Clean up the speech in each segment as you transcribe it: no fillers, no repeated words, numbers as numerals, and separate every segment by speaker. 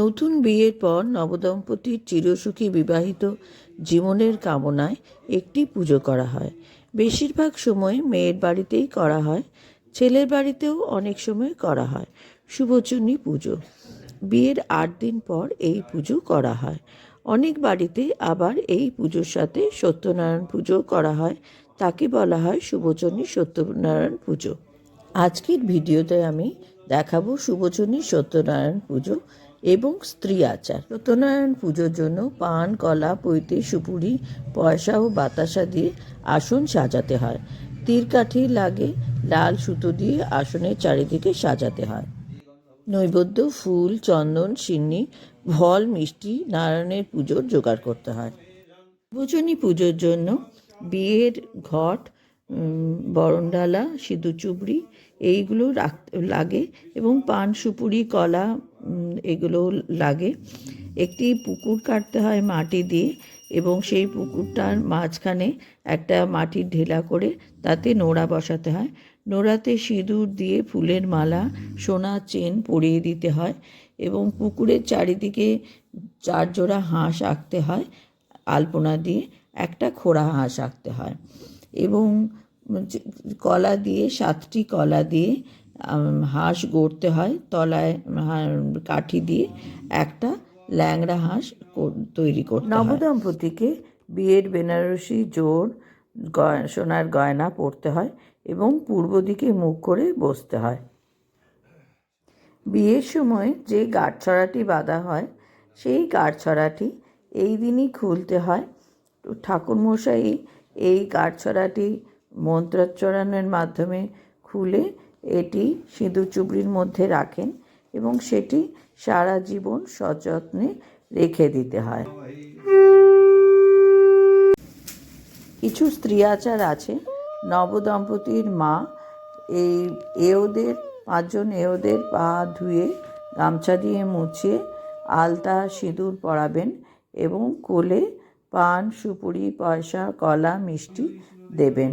Speaker 1: নতুন বিয়ের পর নবদম্পতির চিরসুখী বিবাহিত জীবনের কামনায় একটি পুজো করা হয়। বেশিরভাগ সময় মেয়ের বাড়িতেই করা হয়, ছেলের বাড়িতেও অনেক সময় করা হয়। শুভচন্নী পুজো বিয়ের 8 দিন পর এই পুজো করা হয়। অনেক বাড়িতে আবার এই পুজোর সাথে সত্যনারায়ণ পুজো করা হয়, তাকে বলা হয় শুভচন্নী সত্যনারায়ণ পুজো। আজকের ভিডিওতে আমি দেখাবো শুভচন্নী সত্যনারায়ণ পুজো এবং স্ত্রী আচার। সত্যনারায়ণ পুজোর জন্য পান, কলা, পৈতে, সুপুরি, পয়সা ও বাতাসা দিয়ে আসন সাজাতে হয়। তীরকাঠি লাগে, লাল সুতো দিয়ে আসনের চারিদিকে সাজাতে হয়। নৈবেদ্য, ফুল, চন্দন, সিন্নি, ফল, মিষ্টি, নারায়ণের পুজোর জোগাড় করতে হয়। শুভচন্নী পুজোর জন্য বিয়ের ঘট, বরণডালা, সিঁদুর চুবড়ি এইগুলো লাগে এবং পান, সুপুরি, কলা এগুলো লাগে। একটি পুকুর কাটতে হয় মাটি দিয়ে এবং সেই পুকুরটার মাঝখানে একটা মাটির ঢেলা করে তাতে নোড়া বসাতে হয়। নোড়াতে সিঁদুর দিয়ে ফুলের মালা, সোনার চেন পরিয়ে দিতে হয় এবং পুকুরের চারিদিকে 4 জোড়া হাঁস আঁকতে হয়। আলপনা দিয়ে একটা খোড়া হাঁস আঁকতে হয় এবং কলা দিয়ে 7টি কলা দিয়ে হাঁস গড়তে হয়। তলায় কাঠি দিয়ে একটা ল্যাংড়া হাঁস তৈরি করতে হয়। নবদম্পতিকে বিয়ের বেনারসি জোড় সোনার গয়না পরতে হয় এবং পূর্ব দিকে মুখ করে বসতে হয়। বিয়ের সময় যে গাঁটছড়াটি বাঁধা হয় সেই গাঁটছড়াটি এই দিনই খুলতে হয়। ঠাকুরমশাই এই গাঁটছড়াটি মন্ত্রোচ্চারণের মাধ্যমে খুলে এটি সিঁদুর চুবড়ির মধ্যে রাখেন এবং সেটি সারা জীবন সযত্নে রেখে দিতে হয়। কিছু স্ত্রী আচার আছে। নবদম্পতির মা এওদের 5 জন এওদের পা ধুয়ে গামছা দিয়ে মুছিয়ে আলতা সিঁদুর পরাবেন এবং কোলে পান, সুপুরি, পয়সা, কলা, মিষ্টি দেবেন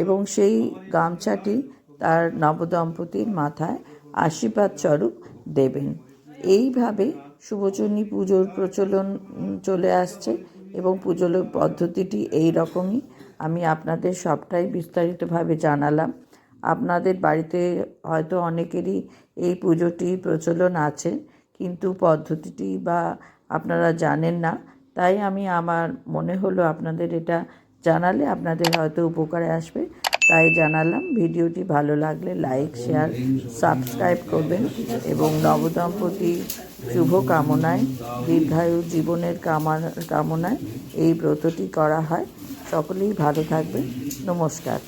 Speaker 1: এবং সেই গামছাটি তার নবদম্পতির মাথায় আশীর্বাদ স্বরূপ দেবেন। এইভাবে শুভচন্নী পুজোর প্রচলন চলে আসছে এবং পুজোর পদ্ধতিটি এই রকমই। আমি আপনাদের সবটাই বিস্তারিতভাবে জানালাম। আপনাদের বাড়িতে হয়তো অনেকেরই এই পুজোটি প্রচলন আছে, কিন্তু পদ্ধতিটি বা আপনারা জানেন না। তাই আমার মনে হলো আপনাদের এটা জানালে আপনাদের হয়তো উপকারে আসবে, তাই জানালাম। ভিডিওটি ভালো লাগলে লাইক, শেয়ার, সাবস্ক্রাইব করবেন এবং নবদম্পতি শুভ কামনায়, দীর্ঘায়ু জীবনের কামনায় এই ব্রতটি করা হয়। সকলেই ভালো থাকবেন। নমস্কার।